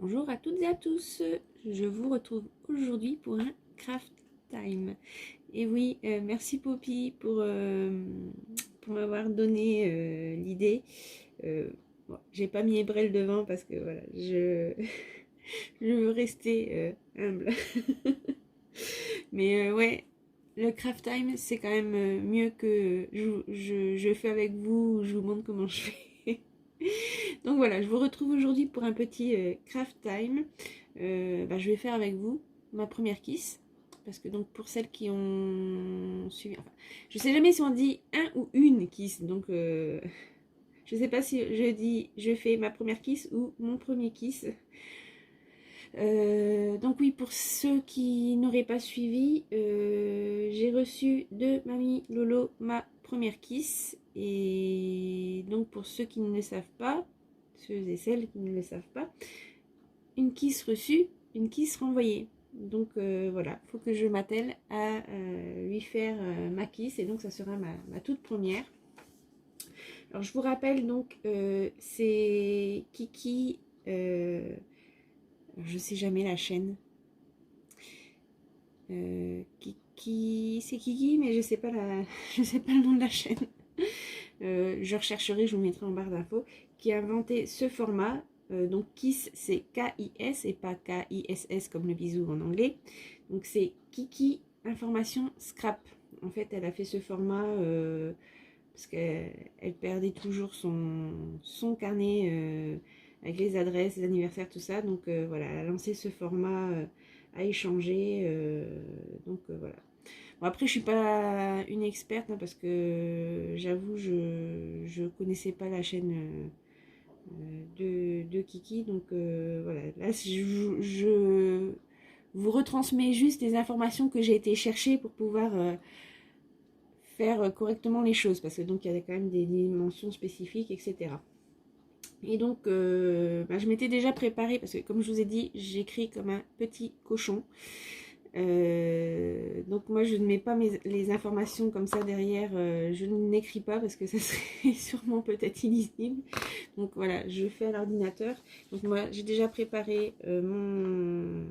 Bonjour à toutes et à tous, je vous retrouve aujourd'hui pour un craft time. Et oui, merci Poppy pour m'avoir donné l'idée. Bon, j'ai pas mis Ebrel devant parce que voilà, je veux rester humble. Mais ouais, le craft time c'est quand même mieux que je fais avec vous, je vous montre comment je fais. Donc voilà, je vous retrouve aujourd'hui pour un petit craft time. Je vais faire avec vous ma première kiss. Parce que donc pour celles qui ont suivi, enfin, je sais jamais si on dit un ou une kiss. Donc je sais pas si je dis je fais ma première kiss ou mon premier kiss. Donc oui, pour ceux qui n'auraient pas suivi, j'ai reçu de Mamie Lolo ma première kiss. Et donc pour ceux qui ne le savent pas, ceux et celles qui ne le savent pas, une kiss reçue, une kiss renvoyée. Donc voilà, il faut que je m'attelle à lui faire ma kiss, et donc ça sera ma toute première. Alors je vous rappelle donc, c'est Kiki, je sais jamais la chaîne. Kiki, c'est Kiki, mais je sais pas je sais pas le nom de la chaîne. Je rechercherai, je vous mettrai en barre d'infos, qui a inventé ce format. Donc Kiss, c'est K-I-S et pas K-I-S-S comme le bisou en anglais. Donc c'est Kiki Information Scrap. En fait, elle a fait ce format parce qu'elle perdait toujours son carnet avec les adresses, les anniversaires, tout ça. Donc voilà, elle a lancé ce format à échanger. Voilà. Bon, après, je suis pas une experte hein, parce que j'avoue, je connaissais pas la chaîne de Kiki. Donc voilà, là, je vous retransmets juste les informations que j'ai été chercher pour pouvoir faire correctement les choses. Parce que donc, il y a quand même des dimensions spécifiques, etc. Et donc, je m'étais déjà préparée parce que, comme je vous ai dit, j'écris comme un petit cochon. Donc moi je ne mets pas les informations comme ça derrière, je n'écris pas parce que ça serait sûrement peut-être illisible. Donc voilà, je fais à l'ordinateur. Donc moi j'ai déjà préparé mon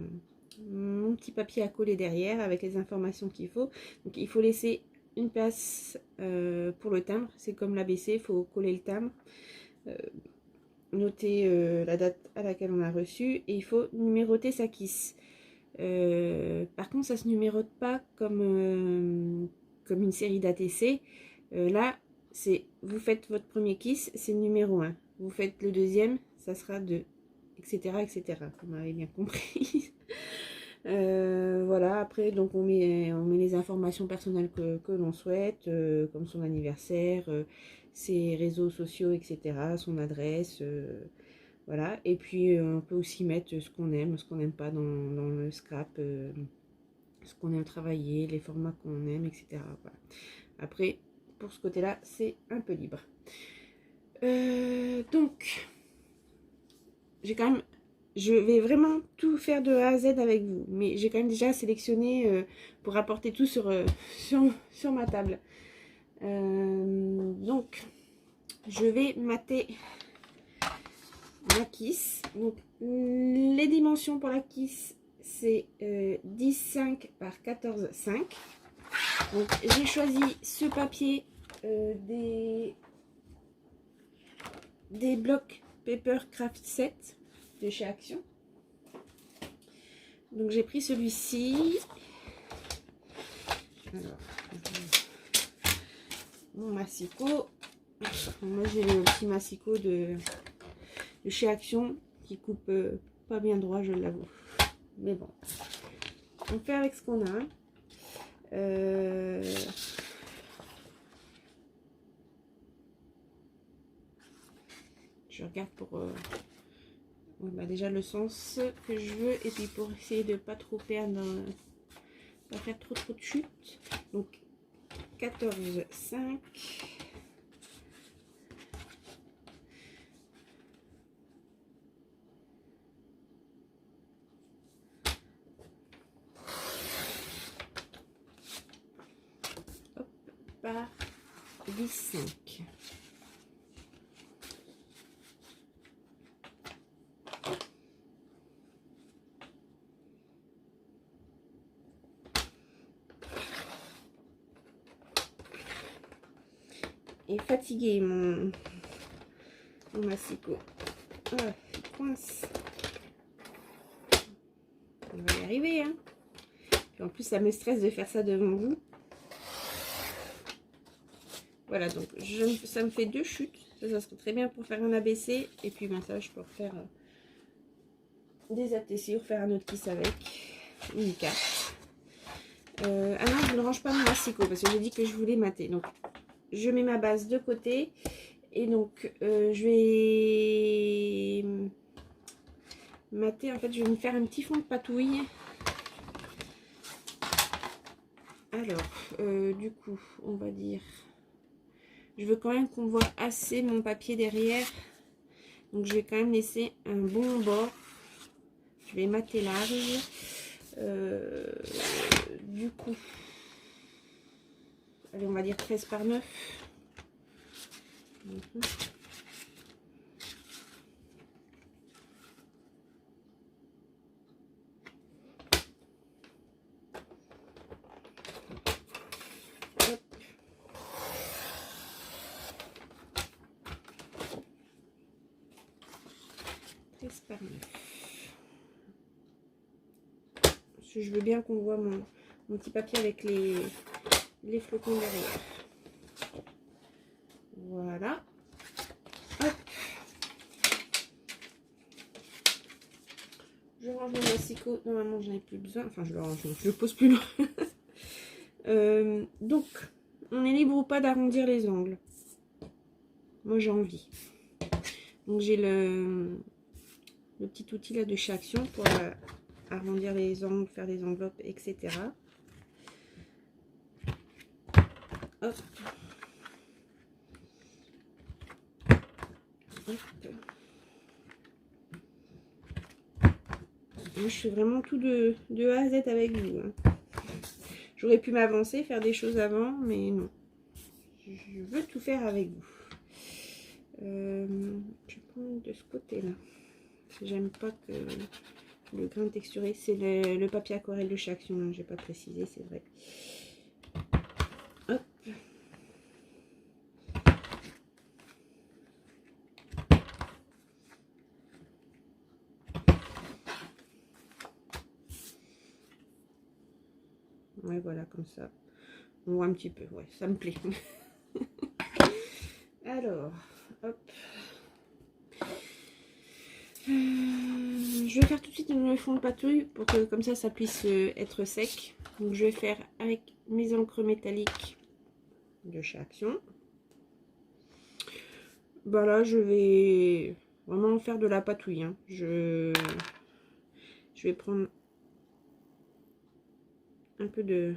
petit papier à coller derrière avec les informations qu'il faut. Donc il faut laisser une place pour le timbre, c'est comme l'ABC, il faut coller le timbre. Noter la date à laquelle on a reçu et il faut numéroter sa kiss. Par contre, ça se numérote pas comme une série d'ATC. Là, c'est vous faites votre premier kiss, c'est le numéro 1. Vous faites le deuxième, ça sera 2, etc. etc. Vous m'avez bien compris. Voilà, après, donc on met les informations personnelles que l'on souhaite, comme son anniversaire, ses réseaux sociaux, etc., son adresse. Voilà, et puis on peut aussi mettre ce qu'on aime, ce qu'on n'aime pas dans le scrap, ce qu'on aime travailler, les formats qu'on aime, etc. Voilà. Après, pour ce côté-là, c'est un peu libre. Donc, je vais vraiment tout faire de A à Z avec vous, mais j'ai quand même déjà sélectionné pour apporter tout sur ma table. Donc, je vais mater la kiss. Donc les dimensions pour la kiss c'est 10,5 par 14,5. Donc j'ai choisi ce papier des blocs Paper Craft Set de chez Action. Donc j'ai pris celui-ci. Alors, mon massicot. Moi j'ai le petit massicot de chez Action qui coupe pas bien droit, je l'avoue, mais bon, on fait avec ce qu'on a. Je regarde pour déjà le sens que je veux, et puis pour essayer de pas trop perdre, pas faire trop de chutes. Donc 14,5. Par 10,5. est fatigué, mon massicot. Ah, il coince. On va y arriver, hein. Puis en plus, ça me stresse de faire ça devant vous. Voilà, donc ça me fait 2 chutes. Ça serait très bien pour faire un ABC. Et puis ben, ça, je peux refaire des ATC ou refaire un autre kiss avec. Une carte. Ah non, je ne range pas mon massicot parce que j'ai dit que je voulais mater. Donc, je mets ma base de côté. Et donc, je vais mater. En fait, je vais me faire un petit fond de patouille. Alors, du coup, on va dire... Je veux quand même qu'on voit assez mon papier derrière. Donc, je vais quand même laisser un bon bord. Je vais mater large. Du coup, allez, on va dire 13 par 9. Hop. Par 9. Parce que je veux bien qu'on voit mon petit papier avec les flocons derrière. Voilà. Hop. Je range mon massicot. Normalement, j'en ai plus besoin. Enfin, je le range, je le pose plus loin. Donc, on est libre ou pas d'arrondir les angles. Moi, j'ai envie. Donc, j'ai le petit outil là de chez Action pour arrondir les angles, faire des enveloppes, etc. Hop. Hop. Moi, je fais vraiment tout de A à Z avec vous. Hein. J'aurais pu m'avancer, faire des choses avant, mais non. Je veux tout faire avec vous. Je prends de ce côté-là. J'aime pas que le grain texturé, c'est le papier aquarelle de chez Action. Hein, j'ai pas précisé, c'est vrai. Hop. Ouais, voilà, comme ça. On voit un petit peu. Ouais, ça me plaît. Alors, hop. Je vais faire tout de suite le fond de patouille pour que comme ça puisse être sec. Donc je vais faire avec mes encres métalliques de chez Action. Bah là je vais vraiment faire de la patouille. Hein. Je vais prendre un peu de...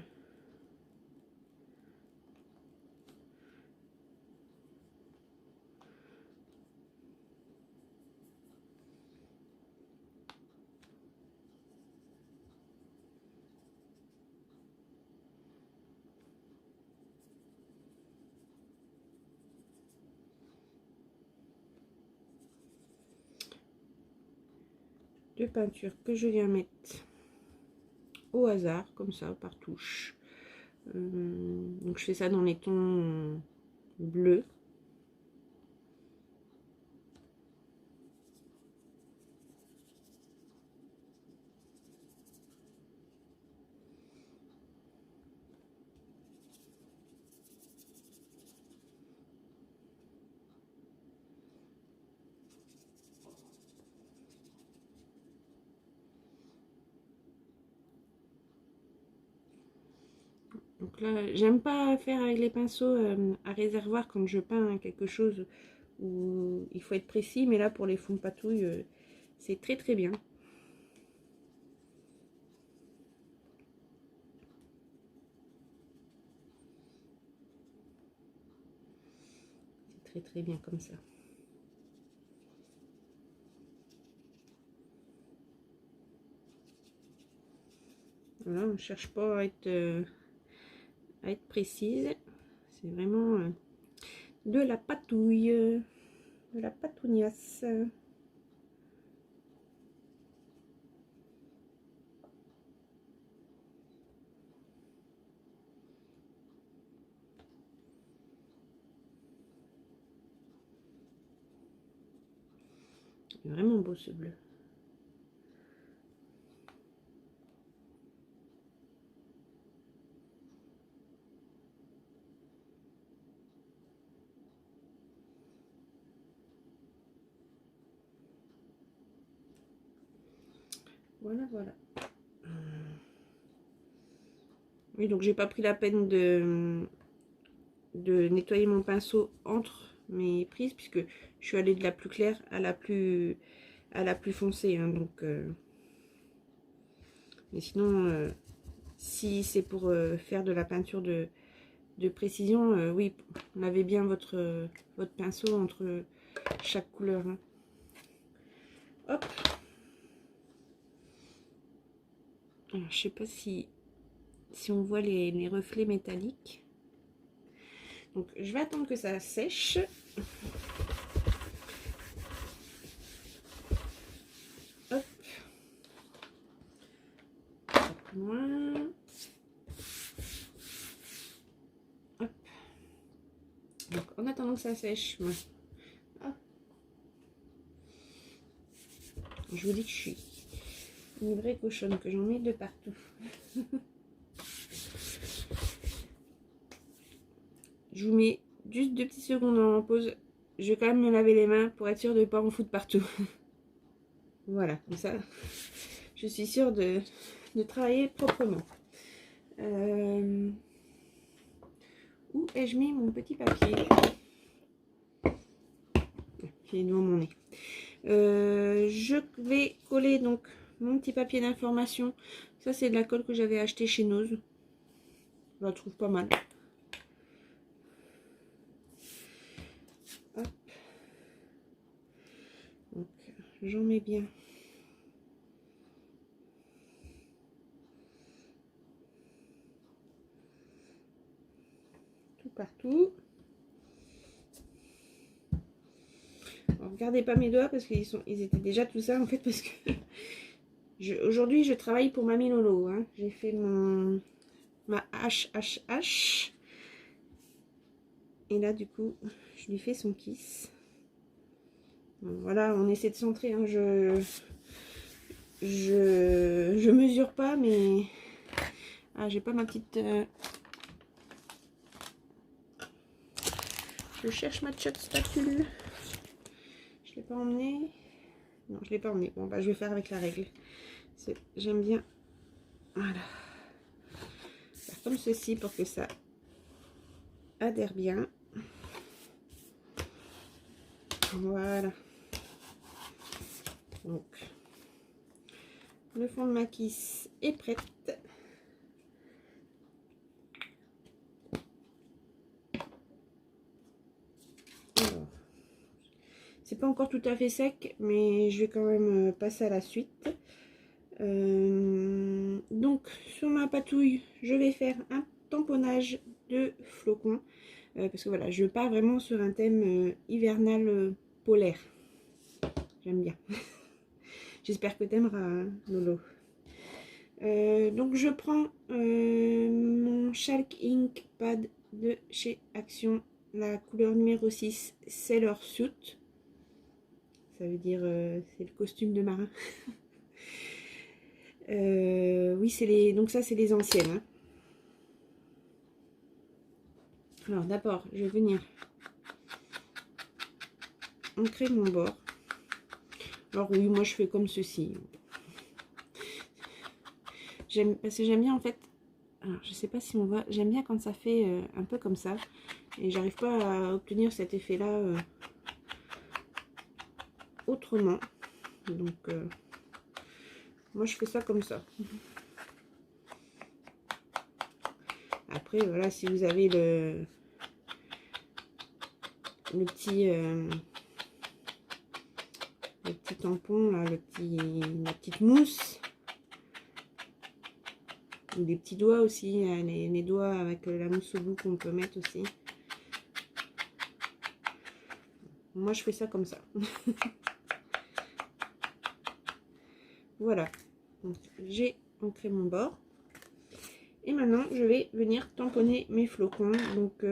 de peinture que je viens mettre au hasard comme ça par touche. Donc je fais ça dans les tons bleus. Donc là, j'aime pas faire avec les pinceaux à réservoir quand je peins quelque chose où il faut être précis, mais là pour les fonds de patouille, c'est très très bien. C'est très très bien comme ça. Voilà, on ne cherche pas à être précise. C'est vraiment de la patouille, de la patougnasse. C'est vraiment beau ce bleu. Voilà, voilà. Oui, donc j'ai pas pris la peine de nettoyer mon pinceau entre mes prises, puisque je suis allée de la plus claire à la plus foncée, hein, donc mais sinon si c'est pour faire de la peinture de précision, oui, lavez bien votre pinceau entre chaque couleur, hein. Hop. Alors, je sais pas si on voit les reflets métalliques. Donc je vais attendre que ça sèche. Hop. Voilà. Hop. Donc en attendant que ça sèche, moi, hop. Je vous dis que je suis une vraie cochonne, que j'en mets de partout. Je vous mets juste 2 petites secondes en pause. Je vais quand même me laver les mains pour être sûre de ne pas en foutre partout. Voilà, comme ça, je suis sûre de travailler proprement. Où ai-je mis mon petit papier? Il est devant mon nez. Je vais coller donc mon petit papier d'information. Ça, c'est de la colle que j'avais acheté chez Nose. Je la trouve pas mal. Hop. Donc, j'en mets bien. Tout partout. Alors, regardez pas mes doigts parce qu'ils étaient déjà tout ça en fait, parce que aujourd'hui je travaille pour Mamie Lolo, hein. J'ai fait ma HHH et là du coup je lui fais son kiss. Bon, voilà, on essaie de centrer, hein. Je mesure pas, mais j'ai pas ma petite je cherche ma petite spatule. Je l'ai pas emmené. Non, je l'ai pas emmené. Bon, bah, je vais faire avec la règle. J'aime bien. Voilà. Faire comme ceci pour que ça adhère bien. Voilà. Donc, le fond de ma kiss est prête. C'est pas encore tout à fait sec, mais je vais quand même passer à la suite. Donc sur ma patouille, je vais faire un tamponnage de flocons. Parce que voilà, je pars vraiment sur un thème hivernal polaire. J'aime bien. J'espère que t'aimeras, Lolo. Donc je prends mon Chalk Ink Pad de chez Action. La couleur numéro 6, Sailor Suit. Ça veut dire c'est le costume de marin. Oui, donc ça c'est les anciennes, hein. Alors d'abord je vais venir ancrer mon bord. Alors oui, moi je fais comme ceci. Parce que j'aime bien en fait. Alors je sais pas si on voit. J'aime bien quand ça fait un peu comme ça. Et j'arrive pas à obtenir cet effet là autrement. Donc moi je fais ça comme ça. Après voilà, si vous avez le petit tampon là, la petite mousse, ou des petits doigts aussi, les doigts avec la mousse au bout qu'on peut mettre aussi. Moi je fais ça comme ça. Voilà, donc j'ai ancré mon bord et maintenant je vais venir tamponner mes flocons. Donc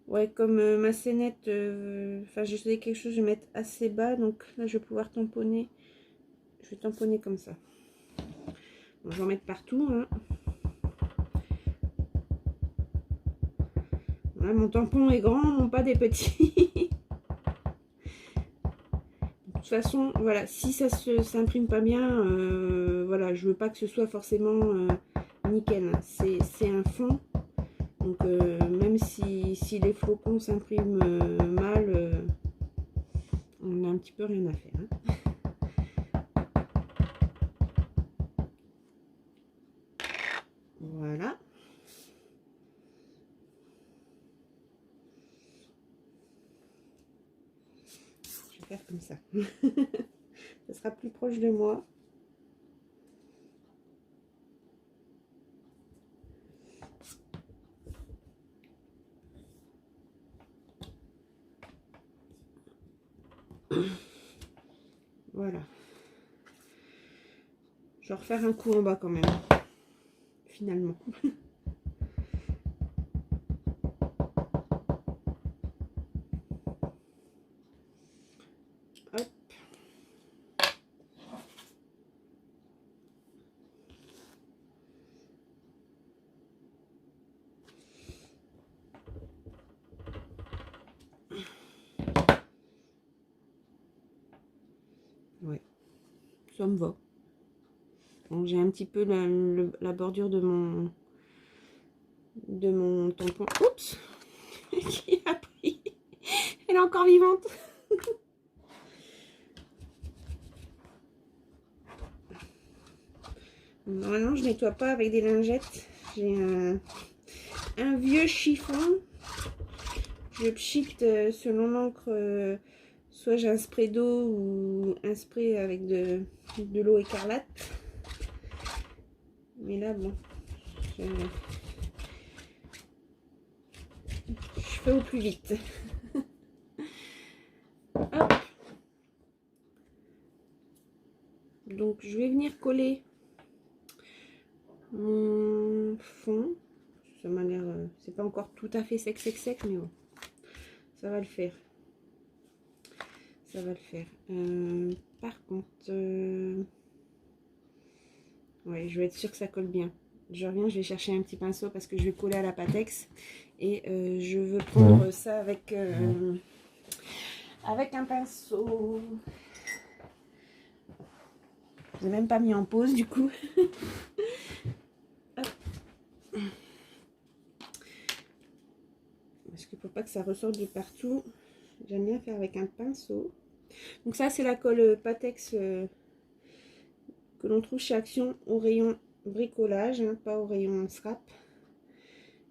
Ouais, comme ma scénette, enfin je faisais quelque chose, je vais mettre assez bas, donc là je vais pouvoir tamponner. Je vais tamponner comme ça. Bon, je vais en mettre partout, hein. Voilà, mon tampon est grand, non pas des petits. De toute façon, voilà, si ça s'imprime pas bien, voilà, je veux pas que ce soit forcément nickel. C'est un fond. Donc même si les flocons s'impriment mal, on a un petit peu rien à faire. Hein. Voilà. Je vais faire comme ça. Ça sera plus proche de moi. Voilà. Je vais refaire un coup en bas quand même. Finalement. Hop. Ouais. Ça me va. Donc j'ai un petit peu la bordure de mon tampon. Oups. Qui a pris. Elle est encore vivante. Normalement, je nettoie pas avec des lingettes. J'ai un vieux chiffon. Je pchite selon l'encre. Soit j'ai un spray d'eau ou un spray avec de l'eau écarlate. Mais là, bon, je fais au plus vite. Hop. Donc, je vais venir coller mon fond. Ça m'a l'air, c'est pas encore tout à fait sec, mais bon, ça va le faire. Ça va le faire. Par contre, ouais, je vais être sûre que ça colle bien. Je reviens, je vais chercher un petit pinceau parce que je vais coller à la Patex et je veux prendre ça avec un pinceau. J'ai même pas mis en pause du coup. Parce qu'il ne faut pas que ça ressorte de partout. J'aime bien faire avec un pinceau. Donc ça c'est la colle Patex que l'on trouve chez Action au rayon bricolage, hein, pas au rayon scrap.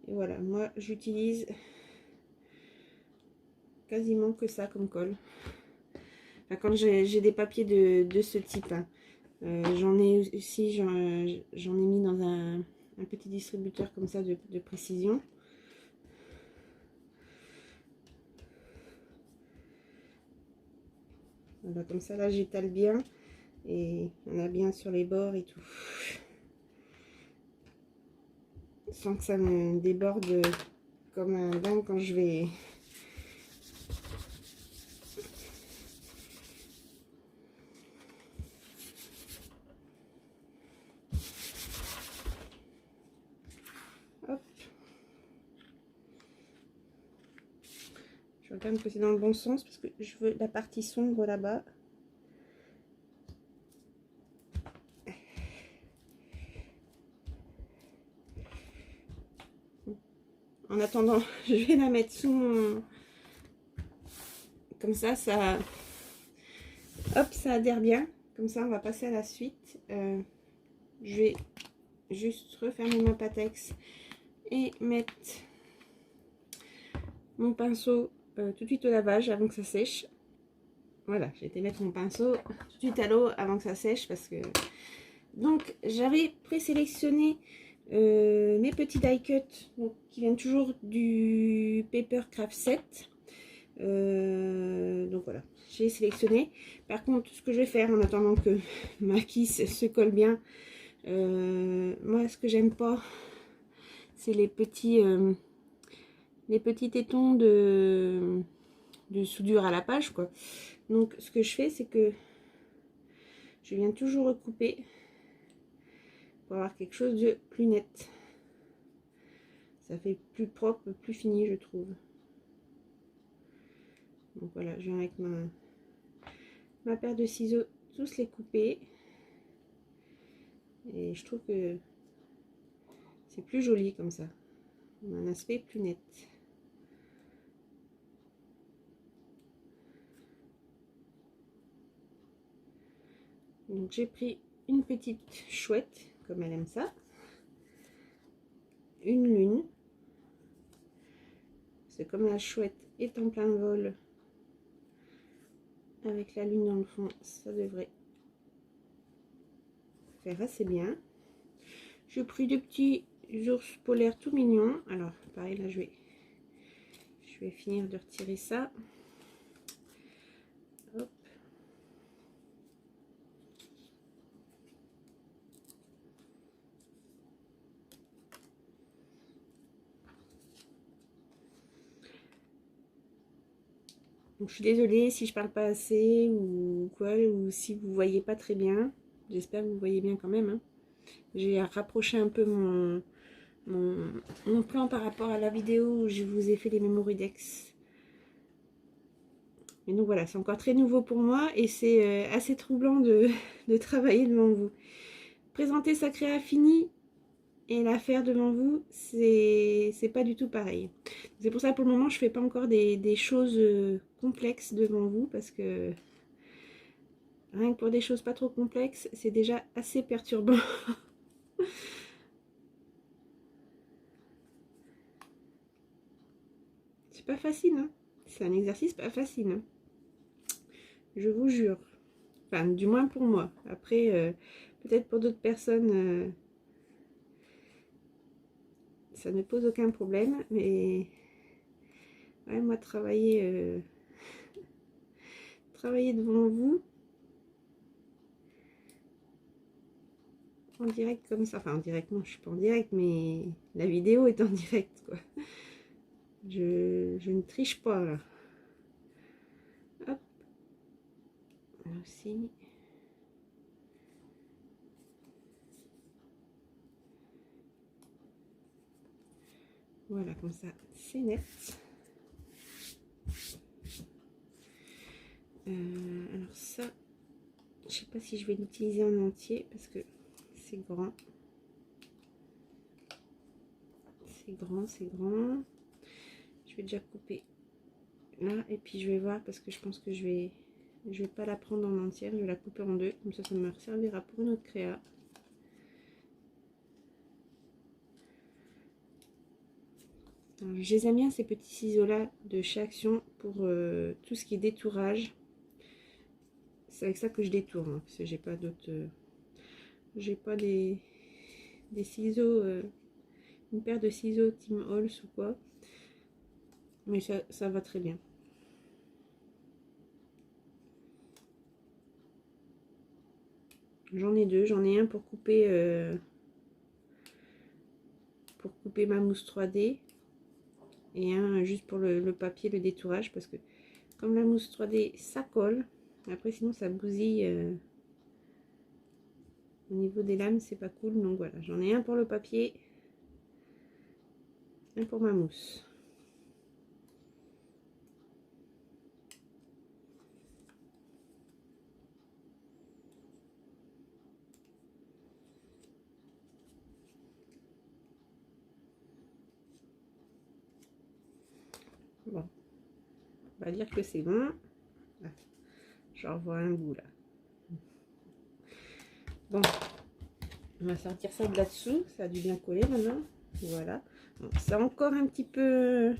Et voilà, moi j'utilise quasiment que ça comme colle. Enfin, quand j'ai des papiers de ce type, hein. J'en ai aussi, j'en ai mis dans un petit distributeur comme ça de précision. Voilà, comme ça là j'étale bien et on a bien sur les bords et tout. Sans que ça me déborde comme un dingue quand je vais... Hop. Je regarde que c'est dans le bon sens parce que je veux la partie sombre là-bas. En attendant, je vais la mettre sous mon... Comme ça, hop, ça adhère bien. Comme ça, on va passer à la suite. Je vais juste refermer ma Patex et mettre mon pinceau tout de suite au lavage avant que ça sèche. Voilà, j'ai été mettre mon pinceau tout de suite à l'eau avant que ça sèche parce que... Donc, j'avais présélectionné mes petits die cut qui viennent toujours du Paper Craft 7. Donc voilà, j'ai sélectionné. Par contre, ce que je vais faire en attendant que ma kiss se colle bien, moi ce que j'aime pas, c'est les petits les petits tétons de soudure à la page, quoi. Donc ce que je fais, c'est que je viens toujours recouper pour avoir quelque chose de plus net. Ça fait plus propre, plus fini, je trouve. Donc voilà, je viens avec ma paire de ciseaux tous les couper. Et je trouve que c'est plus joli comme ça. On a un aspect plus net. Donc j'ai pris une petite chouette, comme elle aime ça. Une lune. C'est comme la chouette est en plein vol. Avec la lune dans le fond, ça devrait faire assez bien. J'ai pris deux petits ours polaires tout mignons. Alors pareil, là je vais finir de retirer ça. Hop. Donc, je suis désolée si je parle pas assez ou quoi, ou si vous voyez pas très bien. J'espère que vous voyez bien quand même. Hein. J'ai rapproché un peu mon plan par rapport à la vidéo où je vous ai fait les Mémoridex. Et donc voilà, c'est encore très nouveau pour moi et c'est assez troublant de travailler devant vous. Présenter sa créa finie et la faire devant vous, c'est pas du tout pareil. C'est pour ça pour le moment je fais pas encore des choses complexes devant vous parce que rien que pour des choses pas trop complexes, c'est déjà assez perturbant. C'est pas facile, hein. C'est un exercice pas facile. Hein. Je vous jure. Enfin, du moins pour moi. Après, peut-être pour d'autres personnes, ça ne pose aucun problème. Mais ouais, moi, travailler devant vous, en direct comme ça. Enfin, en direct, non, je suis pas en direct, mais la vidéo est en direct, quoi. Je ne triche pas, là. Hop. Là aussi. Voilà, comme ça, c'est net. Alors ça, je sais pas si je vais l'utiliser en entier parce que c'est grand. C'est grand, c'est grand. Je vais déjà couper là et puis je vais voir parce que je pense que je vais pas la prendre en entière. Je vais la couper en deux. Comme ça me servira pour une autre créa. Alors, je les aime bien ces petits ciseaux là de chez Action pour tout ce qui est détourage. C'est avec ça que je détourne hein, parce que j'ai pas d'autres. J'ai pas des ciseaux, une paire de ciseaux Tim Holtz ou quoi. Mais ça va très bien. J'en ai deux. J'en ai un pour couper ma mousse 3D et un juste pour le papier, le détourage parce que comme la mousse 3D ça colle. Après sinon ça bousille au niveau des lames, c'est pas cool. Donc voilà, j'en ai un pour le papier, un pour ma mousse. Bon, on va dire que c'est bon. Ah, j'en vois un bout là. Bon, on va sortir ça de là-dessous. Ça a dû bien coller maintenant. Voilà. Bon, c'est encore un petit peu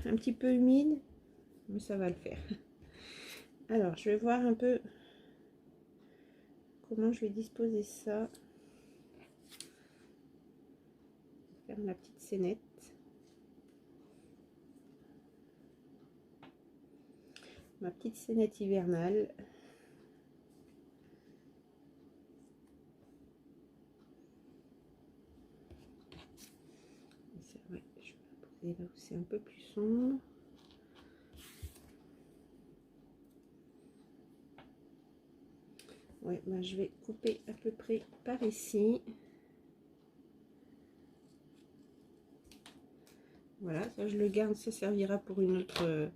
humide, mais ça va le faire. Alors, je vais voir un peu comment je vais disposer ça. Faire ma petite scénette. Ma petite scénette hivernale. C'est vrai, je vais là où c'est un peu plus sombre. Ouais, ben je vais couper à peu près par ici. Voilà, ça je le garde, ça servira pour une autre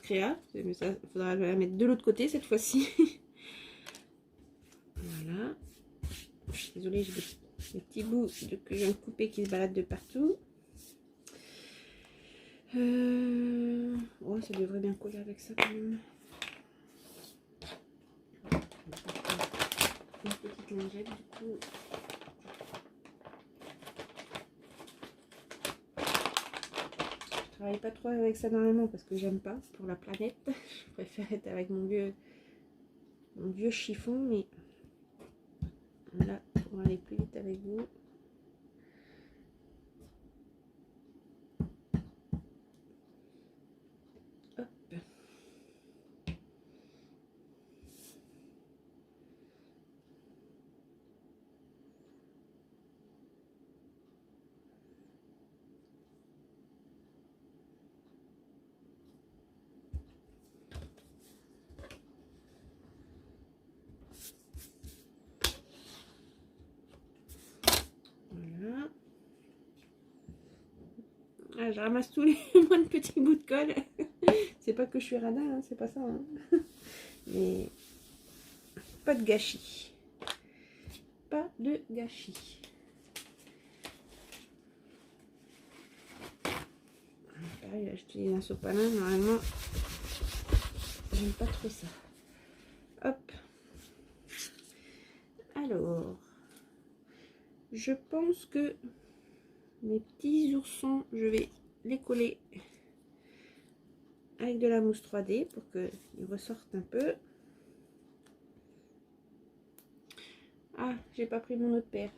créa. Mais ça, il faudra la mettre de l'autre côté cette fois-ci. Voilà. Je suis désolée, j'ai des petits bouts que je viens de couper qui se baladent de partout. Oh, ça devrait bien coller avec ça quand même. Une petite lingette du coup. Je travaille pas trop avec ça normalement parce que j'aime pas pour la planète. Je préfère être avec mon vieux chiffon, mais là, on va aller plus vite avec vous. Hop. Voilà. Ah, je ramasse tous les moindres petits bouts de colle. C'est pas que je suis radin, hein, c'est pas ça. Hein. Mais pas de gâchis. Pas de gâchis. Pareil, là, j'utilise un sopalin. Normalement, j'aime pas trop ça. Hop. Alors, je pense que mes petits oursons, je vais les coller avec de la mousse 3D pour qu'ils ressortent un peu. Ah, j'ai pas pris mon autre paire.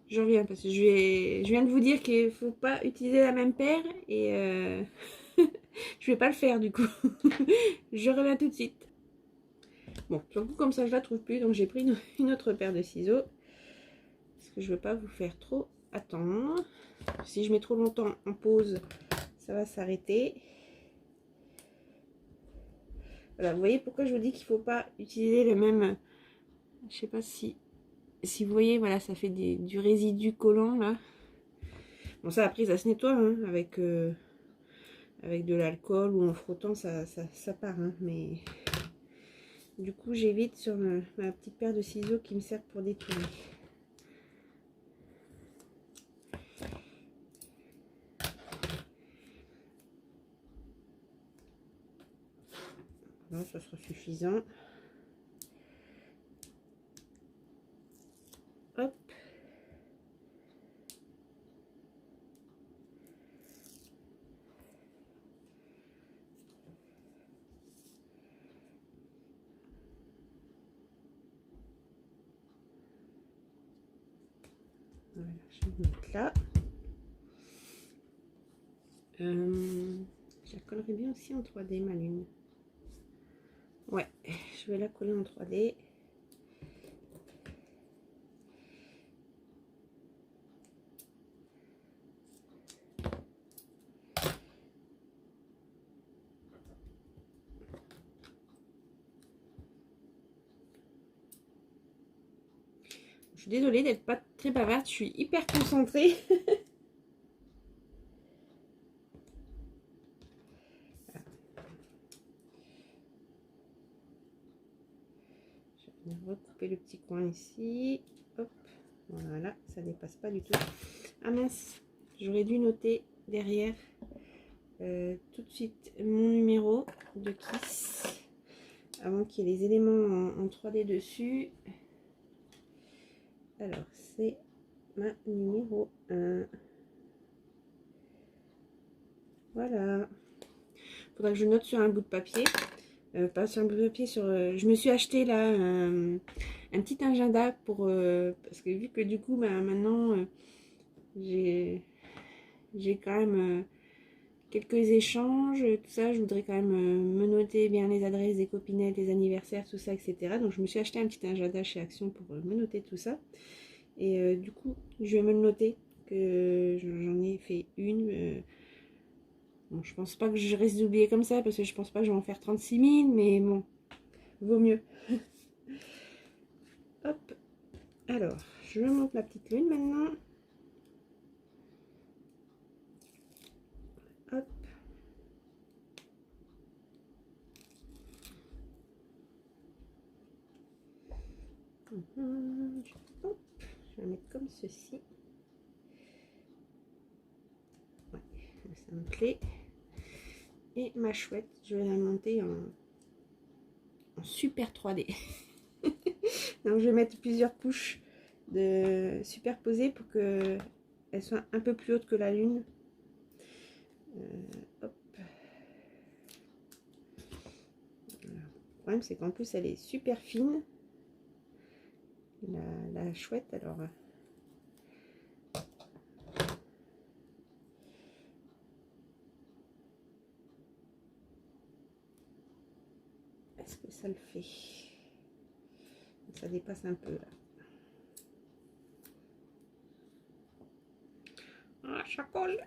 Je reviens parce que je viens de vous dire qu'il faut pas utiliser la même paire et je vais pas le faire du coup. Je reviens tout de suite. Bon, sur le coup comme ça je la trouve plus, donc j'ai pris une autre paire de ciseaux parce que je veux pas vous faire trop attendre. Si je mets trop longtemps en pause, ça va s'arrêter. Voilà, vous voyez pourquoi je vous dis qu'il faut pas utiliser le même. Je sais pas si vous voyez, voilà, ça fait du résidu collant là. Bon, ça après ça se nettoie hein, avec de l'alcool ou en frottant, ça part. Hein, mais du coup, j'évite sur ma petite paire de ciseaux qui me sert pour détourner. Non, ça sera suffisant. Hop. Voilà, je vais mettre là. Je la collerai bien aussi en 3D, ma lune. Ouais, je vais la coller en 3D. Je suis désolée d'être pas très bavarde, je suis hyper concentrée. Je vais recouper le petit coin ici. Hop, voilà, ça dépasse pas du tout. Ah mince, j'aurais dû noter derrière tout de suite mon numéro de Kiss avant qu'il y ait les éléments en 3D dessus. Alors, c'est ma numéro 1. Voilà. Faudra que je note sur un bout de papier. Pas sur un bout de papier, je me suis acheté là un petit agenda pour parce que vu que du coup bah, maintenant j'ai quand même quelques échanges, tout ça, je voudrais quand même me noter bien les adresses des copinettes, les anniversaires, tout ça, etc. Donc je me suis acheté un petit agenda chez Action pour me noter tout ça. Et du coup, je vais me le noter, que j'en ai fait une. Bon, je pense pas que je risque d'oublier comme ça parce que je pense pas que je vais en faire 36 000, mais bon, vaut mieux. Hop, alors je monte ma petite lune maintenant. Hop. Hop, je vais la mettre comme ceci. Ouais, ça me plaît. Et ma chouette, je vais la monter en super 3D. Donc je vais mettre plusieurs couches de superposées pour que elle soit un peu plus haute que la lune. Hop. Le problème c'est qu'en plus elle est super fine, la chouette. Alors est-ce que ça le fait? Ça dépasse un peu là. Ah, ça colle.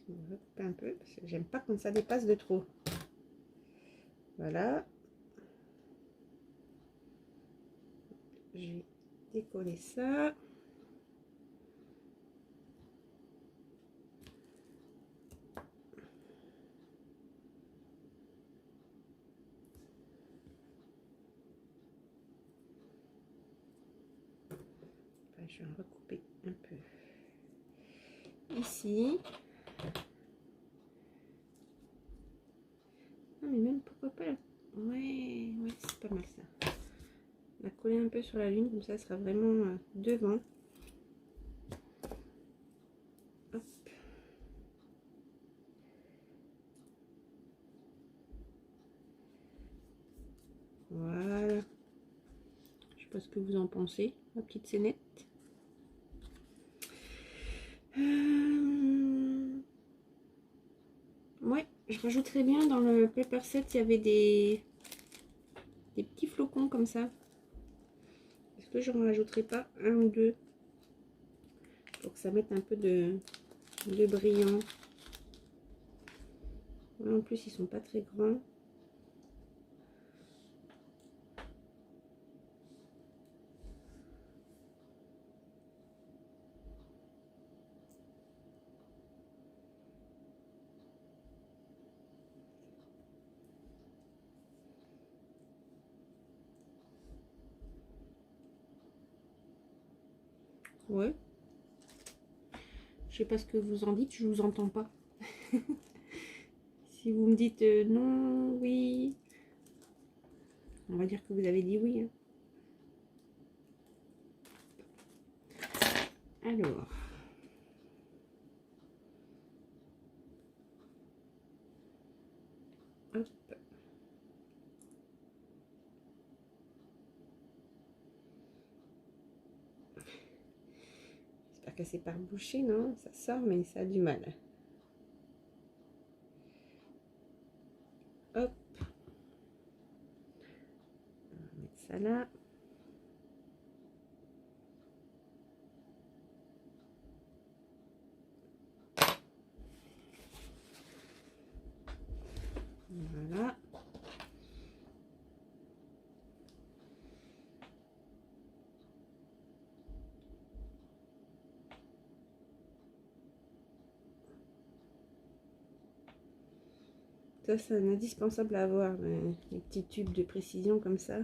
Je vais recouper un peu parce que j'aime pas quand ça dépasse de trop. Voilà. Je vais décoller ça. Je vais en recouper un peu ici. Ah, mais même pourquoi pas. Ouais, c'est pas mal ça. La coller un peu sur la lune, comme ça, sera vraiment devant. Hop. Voilà. Je sais pas ce que vous en pensez, ma petite scénette. Ouais, je rajouterais bien dans le paper set, il y avait des petits flocons comme ça. Est-ce que je n'en rajouterai pas un ou deux pour que ça mette un peu de brillant. En plus, ils sont pas très grands. Ouais. Je sais pas ce que vous en dites, je vous entends pas. Si vous me dites non, oui, on va dire que vous avez dit oui. Hein. Alors. Hop. J'espère que c'est pas rebouché, non? Ça sort, mais ça a du mal. Hop. On va mettre ça là. Voilà. Ça, c'est un indispensable à avoir, les petits tubes de précision comme ça.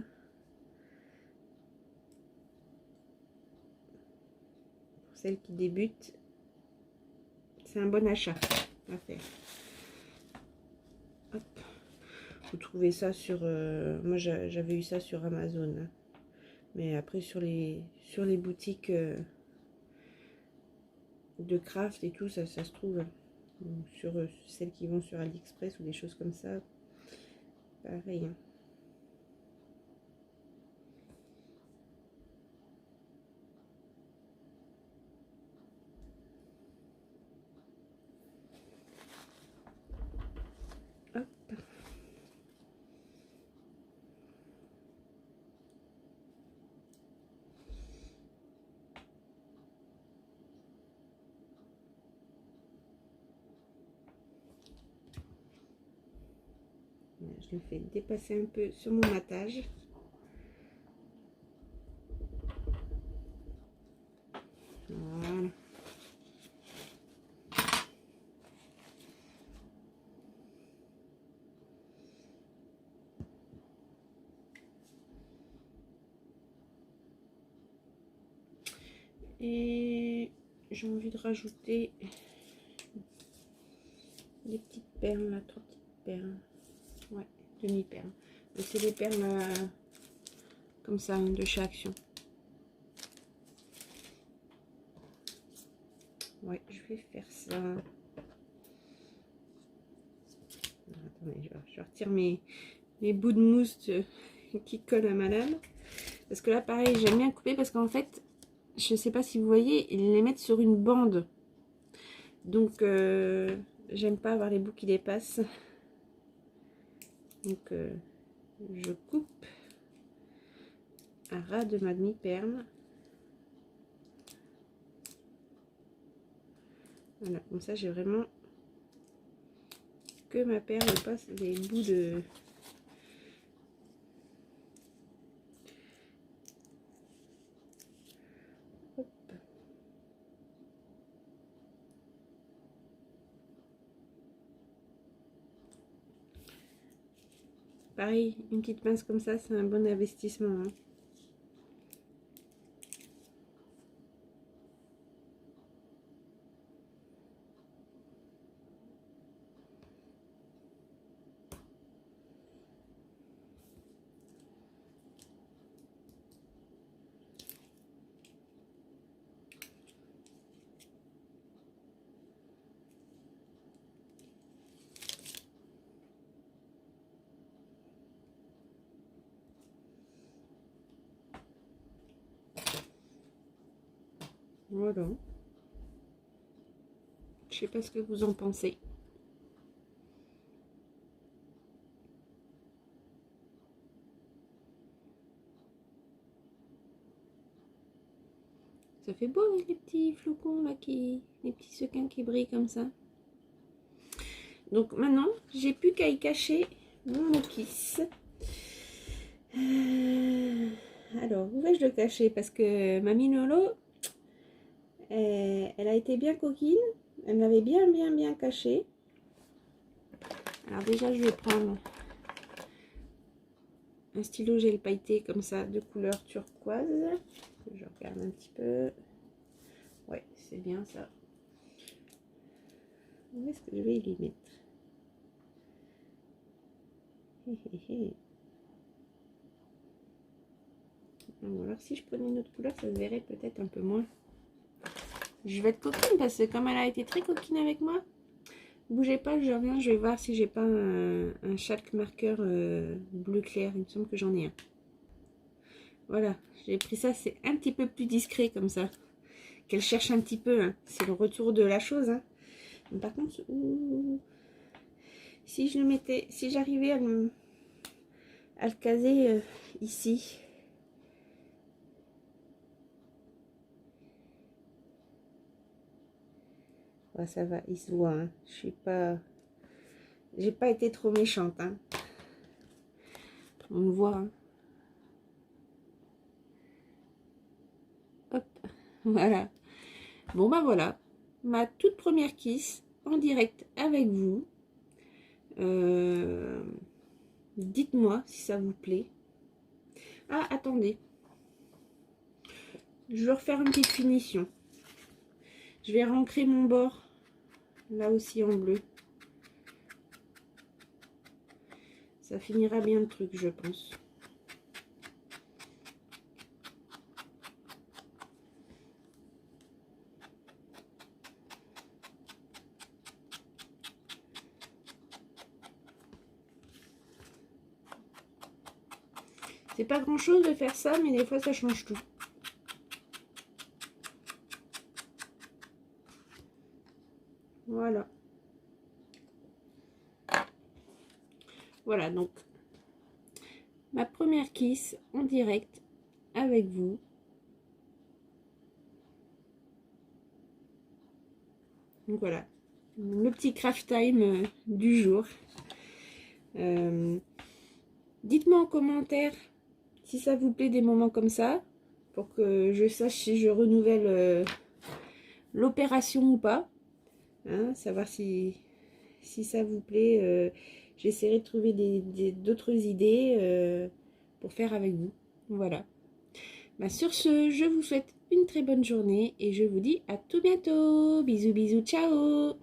Pour celles qui débutent, c'est un bon achat à faire. Hop. Vous trouvez ça sur... moi, j'avais eu ça sur Amazon. Hein. Mais après, sur les boutiques de craft et tout, ça se trouve. Hein. Sur celles qui vont sur AliExpress ou des choses comme ça. Pareil. Hein. Hop. le fais dépasser un peu sur mon matage. Voilà. Et j'ai envie de rajouter des petites perles, là, 3 petites perles. Ouais, demi-perles. C'est des perles comme ça, hein, de chez Action. Ouais, je vais faire ça. Attendez, je retire mes bouts de mousse qui collent à ma lame. Parce que là, pareil, j'aime bien couper parce qu'en fait, je sais pas si vous voyez, ils les mettent sur une bande. Donc, j'aime pas avoir les bouts qui dépassent. Donc, je coupe à ras de ma demi-perle. Voilà, comme ça, j'ai vraiment que ma perle et pas les bouts de... Hop. Pareil, une petite pince comme ça, c'est un bon investissement, hein. Voilà. Je sais pas ce que vous en pensez. Ça fait beau avec les petits flocons là, les petits sequins qui brillent comme ça. Donc maintenant, j'ai plus qu'à y cacher mon kiss. Alors, où vais-je le cacher? Parce que Mamie Lolo, elle a été bien coquine. Elle m'avait bien caché. Alors déjà, je vais prendre un stylo gel pailleté comme ça, de couleur turquoise. Je regarde un petit peu. Ouais, c'est bien ça. Où est-ce que je vais les mettre? Alors si je prenais une autre couleur, ça se verrait peut-être un peu moins. Je vais être coquine parce que comme elle a été très coquine avec moi, bougez pas, je reviens, je vais voir si j'ai pas un chalk marqueur bleu clair. Il me semble que j'en ai un. Voilà, j'ai pris ça, c'est un petit peu plus discret comme ça. Qu'elle cherche un petit peu, hein. C'est le retour de la chose, hein. Mais par contre, si je le mettais, si j'arrivais à le caser ici. Ouais, ça va, il se voit, hein. Je suis pas... J'ai pas été trop méchante, hein. On le voit, hein. Hop, voilà. Bon, bah voilà. Ma toute première kiss en direct avec vous. Dites-moi si ça vous plaît. Ah, attendez. Je vais refaire une petite finition. Je vais rancrer mon bord. Là aussi en bleu. Ça finira bien le truc, je pense. C'est pas grand chose de faire ça, mais des fois ça change tout. Voilà. Voilà, donc ma première kiss en direct avec vous. Donc voilà, le petit craft time du jour. Dites-moi en commentaire si ça vous plaît des moments comme ça, pour que je sache si je renouvelle l'opération ou pas. Hein, savoir si ça vous plaît. J'essaierai de trouver d'autres idées pour faire avec vous. Voilà. Bah, sur ce, je vous souhaite une très bonne journée et je vous dis à tout bientôt. Bisous, bisous, ciao!